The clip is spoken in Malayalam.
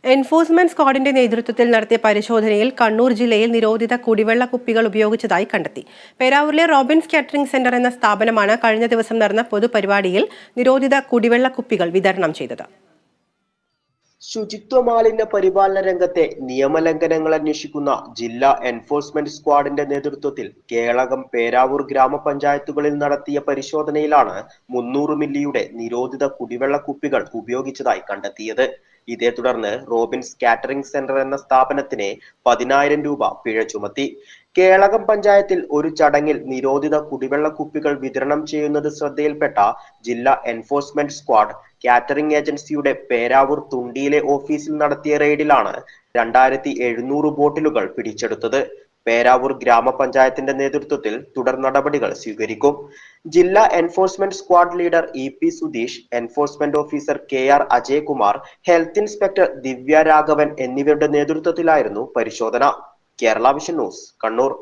എൻഫോഴ്സ്മെന്റ് സ്ക്വാഡിന്റെ നേതൃത്വത്തിൽ നടത്തിയ പരിശോധനയിൽ കണ്ണൂർ ജില്ലയിൽ നിരോധിത കുടിവെള്ള കുപ്പികൾ ഉപയോഗിച്ചതായി കണ്ടെത്തി. പേരാവൂരിലെ റോബിൻസ് കാറ്ററിംഗ് സെന്റർ എന്ന സ്ഥാപനമാണ് കഴിഞ്ഞ ദിവസം നടന്ന പൊതുപരിപാടിയിൽ നിരോധിത കുടിവെള്ള കുപ്പികൾ വിതരണം ചെയ്തത്. ശുചിത്വ മാലിന്യ പരിപാലന രംഗത്തെ നിയമലംഘനങ്ങൾ അന്വേഷിക്കുന്ന ജില്ലാ എൻഫോഴ്സ്മെന്റ് സ്ക്വാഡിന്റെ നേതൃത്വത്തിൽ കേളകം, പേരാവൂർ ഗ്രാമപഞ്ചായത്തുകളിൽ നടത്തിയ പരിശോധനയിലാണ് 300 മില്ലിയുടെ നിരോധിത കുടിവെള്ള കുപ്പികൾ ഉപയോഗിച്ചതായി കണ്ടെത്തിയത്. ഇതേ തുടർന്ന് റോബിൻസ് കാറ്ററിംഗ് സെന്റർ എന്ന സ്ഥാപനത്തിന് 10,000 രൂപ പിഴ ചുമത്തി. കേളകം പഞ്ചായത്തിൽ ഒരു ചടങ്ങിൽ നിരോധിത കുടിവെള്ള കുപ്പികൾ വിതരണം ചെയ്യുന്നത് ശ്രദ്ധയിൽപ്പെട്ട ജില്ലാ എൻഫോഴ്സ്മെന്റ് സ്ക്വാഡ് കാറ്ററിംഗ് ഏജൻസിയുടെ പേരാവൂർ തുണ്ടിയിലെ ഓഫീസിൽ നടത്തിയ റെയ്ഡിലാണ് 2700 ബോട്ടിലുകൾ പിടിച്ചെടുത്തത്. പേരാവൂർ ഗ്രാമപഞ്ചായത്തിന്റെ നേതൃത്വത്തിൽ തുടർ നടപടികൾ സ്വീകരിക്കും. ജില്ലാ enforcement squad leader EP Sudheesh, enforcement officer KR Ajayakumar, health inspector Divya Raghavan എന്നിവരുടെ നേതൃത്വത്തിലായിരുന്നു പരിശോധന. Kerala Vision News, Kannur.